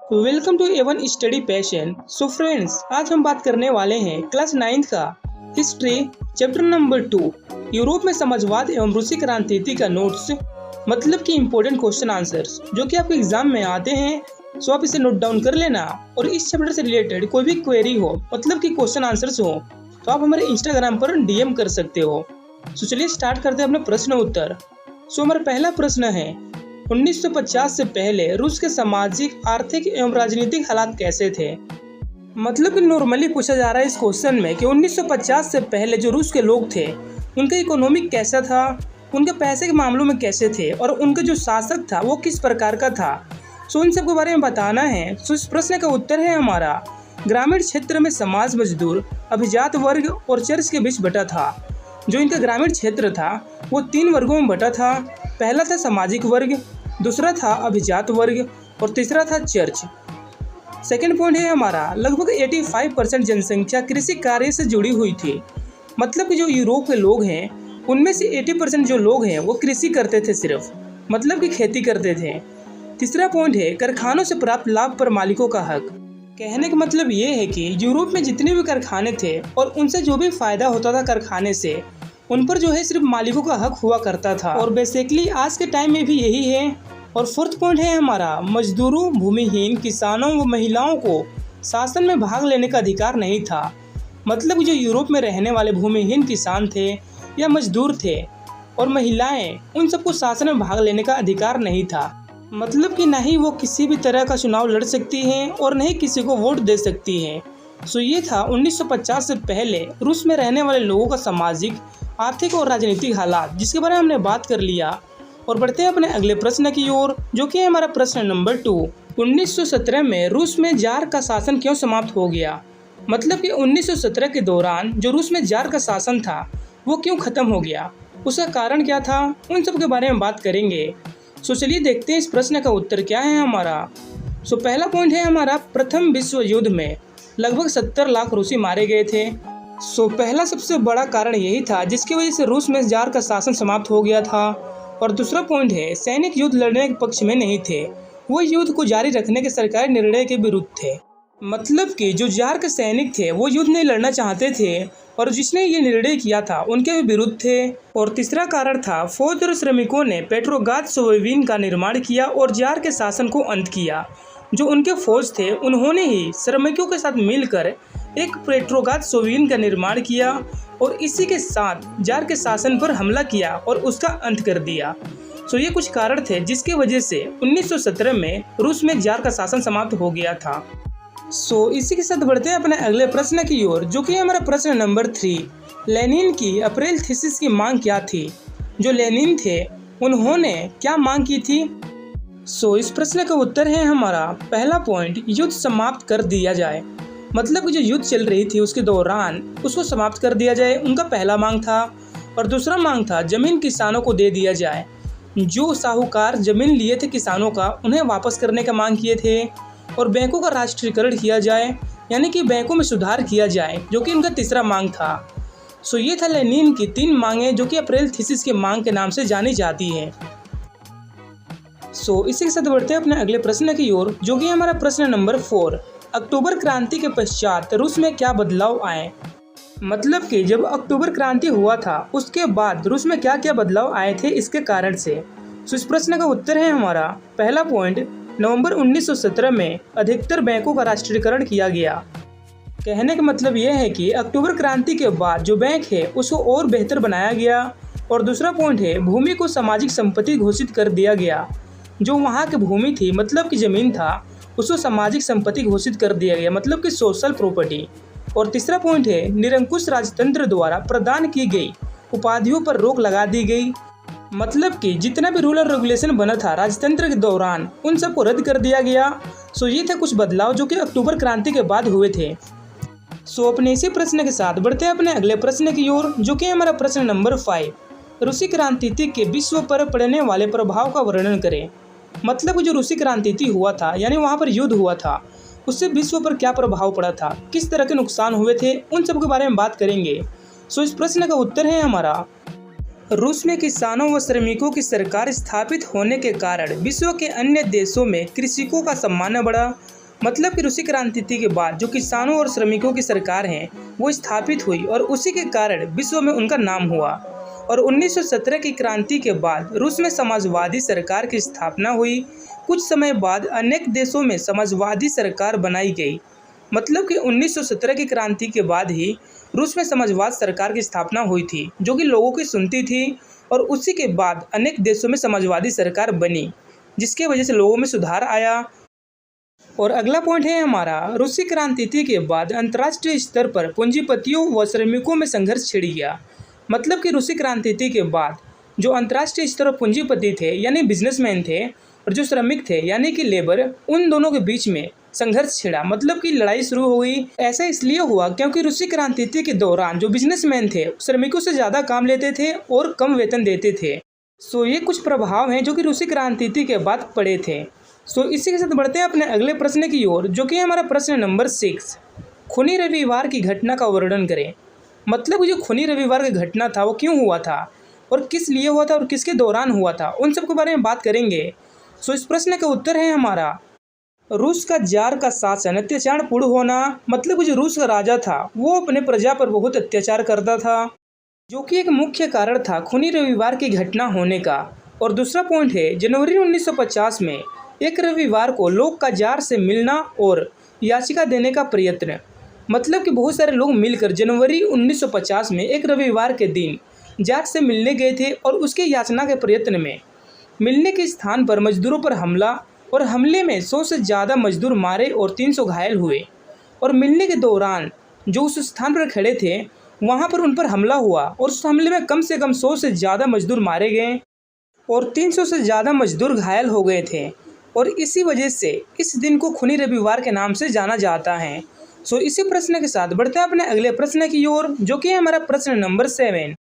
Welcome to Avon study passion. So friends, आज हम बात करने वाले हैं क्लास 9 का हिस्ट्री चैप्टर नंबर 2 यूरोप में समाजवाद एवं रूसी क्रांति का नोट्स, मतलब कि इम्पोर्टेंट क्वेश्चन आंसर्स जो कि आपके एग्जाम में आते हैं। सो आप इसे नोट डाउन कर लेना और इस चैप्टर से रिलेटेड कोई भी क्वेरी हो, मतलब कि क्वेश्चन आंसर्स हो, तो आप हमारे इंस्टाग्राम पर डीएम कर सकते हो। सो चलिए स्टार्ट करते हैं अपने प्रश्न उत्तर। सो हमारा पहला प्रश्न है, 1950 से पहले रूस के सामाजिक, आर्थिक एवं राजनीतिक हालात कैसे थे। मतलब कि नॉर्मली पूछा जा रहा है इस क्वेश्चन में कि 1950 से पहले जो रूस के लोग थे उनका इकोनॉमिक कैसा था, उनके पैसे के मामलों में कैसे थे और उनका जो शासक था वो किस प्रकार का था। सो इन सब के बारे में बताना है। सो इस प्रश्न का उत्तर है हमारा, ग्रामीण क्षेत्र में समाज, मजदूर, अभिजात वर्ग और चर्च के बीच बटा था। जो इनका ग्रामीण क्षेत्र था वो 3 वर्गों में बटा था। पहला था सामाजिक वर्ग, दूसरा था अभिजात वर्ग और तीसरा था चर्च। सेकंड पॉइंट है हमारा, लगभग 85% जनसंख्या कृषि कार्य से जुड़ी हुई थी। मतलब कि जो यूरोप के लोग हैं उनमें से 80% जो लोग हैं वो कृषि करते थे, सिर्फ मतलब कि खेती करते थे। तीसरा पॉइंट है, कारखानों से प्राप्त लाभ पर मालिकों का हक। कहने का मतलब ये है कि यूरोप में जितने भी कारखाने थे और उनसे जो भी फायदा होता था कारखाने से, उन पर जो है सिर्फ मालिकों का हक हुआ करता था। और बेसिकली आज के टाइम में भी यही है। और फोर्थ पॉइंट है हमारा, मजदूरों, भूमिहीन, किसानों व महिलाओं को शासन में भाग लेने का अधिकार नहीं था। मतलब जो यूरोप में रहने वाले भूमिहीन किसान थे या मजदूर थे और महिलाएं, उन सबको शासन में भाग लेने का अधिकार नहीं था। मतलब कि ना ही वो किसी भी तरह का चुनाव लड़ सकती हैं और न ही किसी को वोट दे सकती हैं। सो ये था 1950 से पहले रूस में रहने वाले लोगों का सामाजिक, आर्थिक और राजनीतिक हालात, जिसके बारे में हमने बात कर लिया। और बढ़ते हैं अपने अगले प्रश्न की ओर, जो कि है हमारा प्रश्न नंबर 2। 1917 में रूस में जार का शासन क्यों समाप्त हो गया। मतलब कि 1917 के दौरान जो रूस में जार का शासन था वो क्यों खत्म हो गया, उसका कारण क्या था, उन सब के बारे में बात करेंगे। सो चलिए देखते हैं इस प्रश्न का उत्तर क्या है हमारा। सो पहला पॉइंट है हमारा, प्रथम विश्व युद्ध में लगभग 70 लाख रूसी मारे गए थे। सो पहला सबसे बड़ा कारण यही था जिसकी वजह से रूस में जार का शासन समाप्त हो गया था। और दूसरा पॉइंट है, सैनिक युद्ध लड़ने के पक्ष में नहीं थे, वो युद्ध को जारी रखने के सरकारी निर्णय के विरुद्ध थे। मतलब कि जो जार के सैनिक थे वो युद्ध नहीं लड़ना चाहते थे और जिसने ये निर्णय किया था उनके भी विरुद्ध थे। और तीसरा कारण था, फौज और श्रमिकों ने पेट्रोग्राद सोवियत का निर्माण किया और जार के शासन को अंत किया। जो उनके फौज थे उन्होंने ही श्रमिकों के साथ मिलकर एक पेट्रोग्राद सोवियत का निर्माण किया और इसी के साथ जार के शासन पर हमला किया और उसका अंत कर दिया। सो ये कुछ कारण थे जिसकी वजह से 1917 में रूस में जार का शासन समाप्त हो गया था। सो इसी के साथ बढ़ते हैं अपने अगले प्रश्न की ओर, जो कि हमारा प्रश्न नंबर 3। लेनिन की अप्रैल थीसिस की मांग क्या थी। जो लेनिन थे उन्होंने क्या मांग की थी। सो इस प्रश्न का उत्तर है हमारा, पहला पॉइंट, युद्ध समाप्त कर दिया जाए। मतलब जो युद्ध चल रही थी उसके दौरान उसको समाप्त कर दिया जाए, उनका पहला मांग था। और दूसरा मांग था, जमीन किसानों को दे दिया जाए। जो साहूकार जमीन लिए थे किसानों का, उन्हें वापस करने का मांग किए थे। और बैंकों का राष्ट्रीयकरण किया जाए, यानी कि बैंकों में सुधार किया जाए, जो कि उनका तीसरा मांग था। सो ये था लेनिन की 3 मांगें, जो कि अप्रैल थीसिस की मांग के नाम से जानी जाती है। सो इसी के साथ बढ़ते हैं अपने अगले प्रश्न की ओर, जो कि हमारा प्रश्न नंबर 4। अक्टूबर क्रांति के पश्चात रूस में क्या बदलाव आए। मतलब कि जब अक्टूबर क्रांति हुआ था उसके बाद रूस में क्या क्या बदलाव आए थे इसके कारण से। सो इस प्रश्न का उत्तर है हमारा, पहला पॉइंट, नवंबर 1917 में अधिकतर बैंकों का राष्ट्रीयकरण किया गया। कहने का मतलब यह है कि अक्टूबर क्रांति के बाद जो बैंक है उसको और बेहतर बनाया गया। और दूसरा पॉइंट है, भूमि को सामाजिक संपत्ति घोषित कर दिया गया। जो वहाँ की भूमि थी, मतलब की जमीन था, उसको सामाजिक संपत्ति घोषित कर दिया गया, मतलब कि सोशल प्रॉपर्टी। और तीसरा पॉइंट है, निरंकुश राजतंत्र द्वारा प्रदान की गई उपाधियों पर रोक लगा दी गई। मतलब कि जितना भी रूल और रेगुलेशन बना था राजतंत्र के दौरान उन सबको रद्द कर दिया गया। सो ये थे कुछ बदलाव जो कि अक्टूबर क्रांति के बाद हुए थे। सो अपने इसी प्रश्न के साथ बढ़ते हैं अपने अगले प्रश्न की ओर, जो कि हमारा प्रश्न नंबर 5। रूसी क्रांति के विश्व पर पड़ने वाले प्रभाव का वर्णन करें। मतलब जो रूसी क्रांति हुआ था, यानी वहाँ पर युद्ध हुआ था, उससे विश्व पर क्या प्रभाव पड़ा था, किस तरह के नुकसान हुए थे, उन सब के बारे में बात करेंगे। सो इस प्रश्न का उत्तर है हमारा, रूस में किसानों व श्रमिकों की सरकार स्थापित होने के कारण विश्व के अन्य देशों में कृषकों का सम्मान बढ़ा। मतलब कि रूसी क्रांति के बाद जो किसानों और श्रमिकों की सरकार है वो स्थापित हुई और उसी के कारण विश्व में उनका नाम हुआ। और 1917 की क्रांति के बाद रूस में समाजवादी सरकार की स्थापना हुई। कुछ समय बाद अनेक देशों में समाजवादी सरकार बनाई गई। मतलब कि 1917 की क्रांति के बाद ही रूस में समाजवाद सरकार की स्थापना हुई थी जो कि लोगों की सुनती थी। और उसी के बाद अनेक देशों में समाजवादी सरकार बनी जिसके वजह से लोगों में सुधार आया। और अगला पॉइंट है हमारा, रूसी क्रांति के बाद अंतर्राष्ट्रीय स्तर पर पूंजीपतियों व श्रमिकों में संघर्ष छिड़ गया। मतलब कि रूसी क्रांति के बाद जो अंतर्राष्ट्रीय स्तर पर पूंजीपति थे यानी बिजनेसमैन थे और जो श्रमिक थे यानी कि लेबर, उन दोनों के बीच में संघर्ष छिड़ा। मतलब कि लड़ाई शुरू हो गई। ऐसा इसलिए हुआ क्योंकि रूसी क्रांति के दौरान जो बिजनेसमैन थे श्रमिकों से ज़्यादा काम लेते थे और कम वेतन देते थे। सो ये कुछ प्रभाव हैं जो कि रूसी क्रांति के बाद पड़े थे। सो इसी के साथ बढ़ते हैं अपने अगले प्रश्न की ओर जो कि हमारा प्रश्न नंबर 6। खूनी रविवार की घटना का वर्णन करें। मतलब जो खूनी रविवार की घटना था वो क्यों हुआ था और किस लिए हुआ था और किसके दौरान हुआ था, उन सब के बारे में बात करेंगे। सो इस प्रश्न का उत्तर है हमारा, रूस का जार का शासन अत्याचारपूर्ण होना। मतलब जो रूस का राजा था वो अपने प्रजा पर बहुत अत्याचार करता था जो कि एक मुख्य कारण था खूनी रविवार की घटना होने का। और दूसरा पॉइंट है, जनवरी 1950 में एक रविवार को लोग का जार से मिलना और याचिका देने का प्रयत्न। मतलब कि बहुत सारे लोग मिलकर जनवरी 1950 में एक रविवार के दिन जार से मिलने गए थे और उसके याचना के प्रयत्न में मिलने के स्थान पर मजदूरों पर हमला, और हमले में 100 से ज़्यादा मजदूर मारे और 300 घायल हुए। और मिलने के दौरान जो उस स्थान पर खड़े थे वहाँ पर उन पर हमला हुआ और उस हमले में कम से कम 100 से ज़्यादा मजदूर मारे गए और 300 से ज़्यादा मजदूर घायल हो गए थे। और इसी वजह से इस दिन को खूनी रविवार के नाम से जाना जाता है। सो इसी प्रश्न के साथ बढ़ते हैं अपने अगले प्रश्न की ओर जो कि हमारा प्रश्न नंबर 7।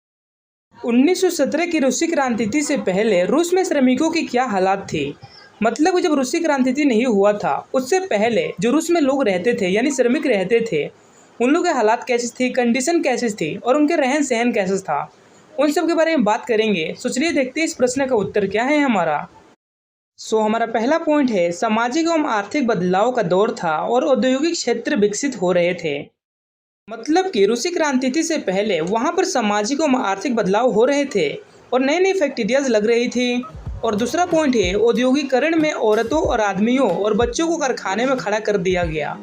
1917 की रूसी क्रांति से पहले रूस में श्रमिकों की क्या हालात थी। मतलब जब रूसी क्रांति नहीं हुआ था उससे पहले जो रूस में लोग रहते थे यानी श्रमिक रहते थे उन लोगों के हालात कैसे थी, कंडीशन कैसे थी और उनके रहन सहन कैसे था, उन सब के बारे में बात करेंगे। सो चलिए देखते हैं इस प्रश्न का उत्तर क्या है हमारा। सो हमारा पहला पॉइंट है, सामाजिक एवं आर्थिक बदलाव का दौर था और औद्योगिक क्षेत्र विकसित हो रहे थे। मतलब कि रूसी क्रांति से पहले वहाँ पर सामाजिक एवं आर्थिक बदलाव हो रहे थे और नई नई फैक्ट्रियाज लग रही थी। और दूसरा पॉइंट है, औद्योगिकरण में औरतों और आदमियों और बच्चों को कारखाने में खड़ा कर दिया गया।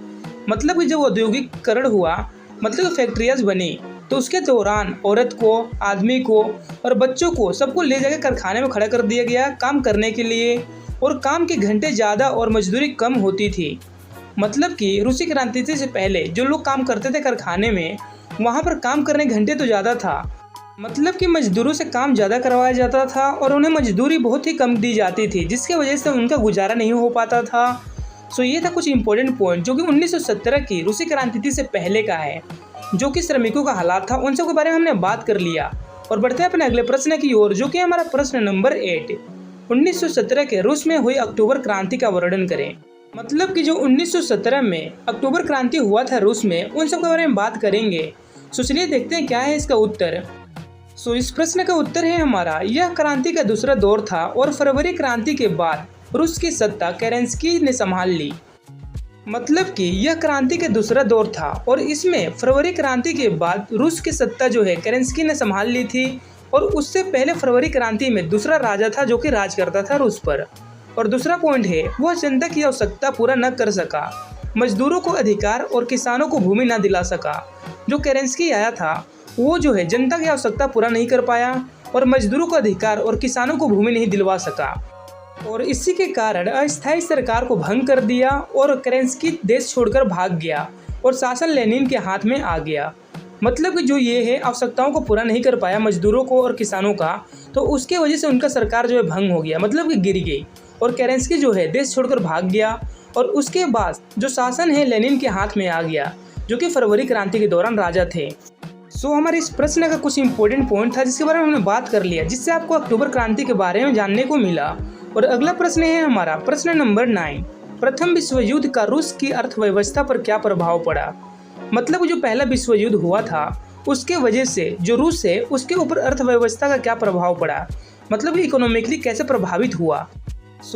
मतलब कि जब औद्योगिकरण हुआ, मतलब फैक्ट्रियाज बनी, तो उसके दौरान औरत को, आदमी को और बच्चों को सबको ले जाकर कारखाने में खड़ा कर दिया गया काम करने के लिए। और काम के घंटे ज़्यादा और मजदूरी कम होती थी। मतलब कि रूसी क्रांति से पहले जो लोग काम करते थे कारखाने में वहाँ पर काम करने घंटे तो ज़्यादा था। मतलब कि मजदूरों से काम ज़्यादा करवाया जाता था और उन्हें मजदूरी बहुत ही कम दी जाती थी जिसकी वजह से उनका गुजारा नहीं हो पाता था। सो ये था कुछ इंपॉर्टेंट पॉइंट जो कि 1917 की रूसी क्रांति से पहले का है जो कि श्रमिकों का हालात था, उन सब के बारे में हमने बात कर लिया। और बढ़ते हैं अपने अगले प्रश्न की ओर जो कि हमारा प्रश्न नंबर 8। 1917 के रूस में हुई अक्टूबर क्रांति का वर्णन करें। मतलब कि जो 1917 में अक्टूबर क्रांति हुआ था रूस में, उन सब के बारे में बात करेंगे। सो चलिए देखते हैं क्या है इसका उत्तर। सो इस प्रश्न का उत्तर है हमारा, यह क्रांति का दूसरा दौर था और फरवरी क्रांति के बाद रूस की सत्ता केरेंस्की ने संभाल ली। मतलब कि यह क्रांति का दूसरा दौर था और इसमें फरवरी क्रांति के बाद रूस की सत्ता जो है केरेंस्की ने संभाल ली थी। और उससे पहले फरवरी क्रांति में दूसरा राजा था जो कि राज करता था रूस पर। और दूसरा पॉइंट है, वह जनता की आवश्यकता पूरा न कर सका, मजदूरों को अधिकार और किसानों को भूमि न दिला सका। जो केरेंस्की आया था वो जो है जनता की आवश्यकता पूरा नहीं कर पाया और मजदूरों को अधिकार और किसानों को भूमि नहीं दिलवा सका। और इसी के कारण अस्थायी सरकार को भंग कर दिया और केरेंस्की देश छोड़कर भाग गया और शासन लेनिन के हाथ में आ गया। मतलब कि जो ये है आवश्यकताओं को पूरा नहीं कर पाया मजदूरों को और किसानों का, तो उसके वजह से उनका सरकार जो है भंग हो गया, मतलब कि गिर गई और केरेंस्की जो है देश छोड़कर भाग गया। और उसके बाद जो शासन है लेनिन के हाथ में आ गया जो कि फरवरी क्रांति के दौरान राजा थे। सो हमारे इस प्रश्न का कुछ इंपॉर्टेंट पॉइंट था जिसके बारे में हमने बात कर लिया, जिससे आपको अक्टूबर क्रांति के बारे में जानने को मिला। और अगला प्रश्न है हमारा प्रश्न नंबर 9। प्रथम विश्व युद्ध का रूस की अर्थव्यवस्था पर क्या प्रभाव पड़ा। मतलब जो पहला विश्व युद्ध हुआ था उसके वजह से जो रूस है उसके ऊपर अर्थव्यवस्था का क्या प्रभाव पड़ा, मतलब इकोनॉमिकली कैसे प्रभावित हुआ।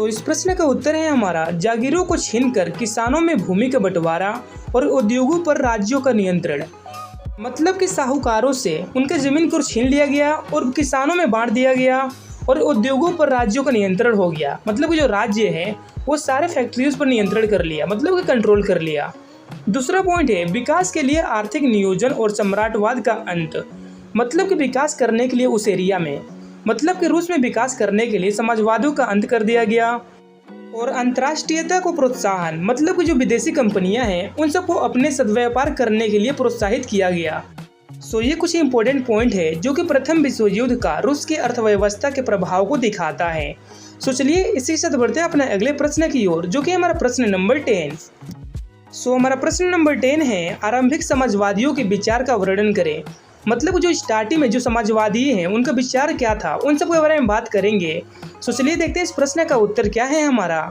इस प्रश्न का उत्तर है हमारा जागीरों को छीनकर किसानों में भूमि का बंटवारा और उद्योगों पर राज्यों का नियंत्रण। मतलब कि साहूकारों से उनके जमीन को छीन लिया गया और किसानों में बांट दिया गया और उद्योगों पर राज्यों का नियंत्रण हो गया। मतलब कि जो राज्य है वो सारे फैक्ट्रीज पर नियंत्रण कर लिया, मतलब कि कंट्रोल कर लिया। दूसरा पॉइंट है विकास के लिए आर्थिक नियोजन और सम्राटवाद का अंत। मतलब कि विकास करने के लिए उस एरिया में, मतलब कि रूस में विकास करने के लिए समाजवादियों का अंत कर दिया गया। और अंतर्राष्ट्रीयता को प्रोत्साहन, मतलब कि जो विदेशी कंपनियां हैं उन सबको अपने सद्व्यापार करने के लिए प्रोत्साहित किया गया। ये कुछ इंपॉर्टेंट पॉइंट है जो कि प्रथम विश्व युद्ध का रूस की अर्थव्यवस्था के प्रभाव को दिखाता है। चलिए इसी के साथ बढ़ते हैं अपने अगले प्रश्न की ओर, जो कि हमारा प्रश्न नंबर 10। हमारा प्रश्न नंबर 10 है आरंभिक समाजवादियों के विचार का वर्णन करें। मतलब जो स्टार्टिंग में जो समाजवादी हैं उनका विचार क्या था, उन सब के बारे में बात करेंगे। चलिए देखते हैं इस प्रश्न का उत्तर क्या है हमारा।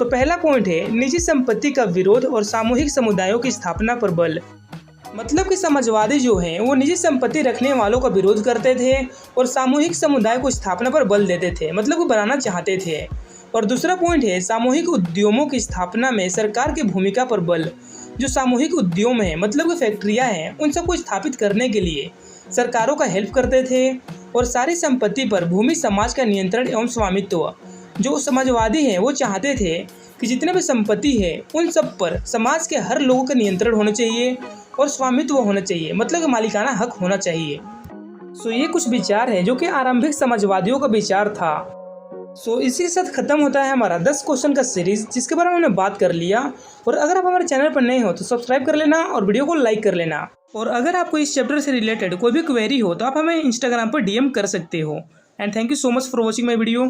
पहला पॉइंट है निजी संपत्ति का विरोध और सामूहिक समुदायों की स्थापना पर बल। मतलब कि समाजवादी जो हैं वो निजी संपत्ति रखने वालों का विरोध करते थे और सामूहिक समुदाय को स्थापना पर बल देते थे, मतलब वो बनाना चाहते थे। और दूसरा पॉइंट है सामूहिक उद्यमों की स्थापना में सरकार की भूमिका पर बल। जो सामूहिक उद्यम है, मतलब फैक्ट्रियां हैं, उन सबको स्थापित करने के लिए सरकारों का हेल्प करते थे। और सारी संपत्ति पर भूमि समाज का नियंत्रण एवं स्वामित्व। जो समाजवादी हैं वो चाहते थे कि जितने भी संपत्ति है उन सब पर समाज के हर लोगों का नियंत्रण होना चाहिए और स्वामित्व होना चाहिए, मतलब कि मालिकाना हक होना चाहिए। ये कुछ विचार है जो कि आरंभिक समाजवादियों का विचार था। इसी के साथ खत्म होता है हमारा 10 क्वेश्चन का सीरीज, जिसके बारे में हमने बात कर लिया। और अगर आप हमारे चैनल पर नए हो तो सब्सक्राइब कर लेना और वीडियो को लाइक कर लेना। और अगर आपको इस चैप्टर से रिलेटेड कोई भी क्वेरी हो तो आप हमें इंस्टाग्राम पर DM कर सकते हो। And thank you so much for watching my video.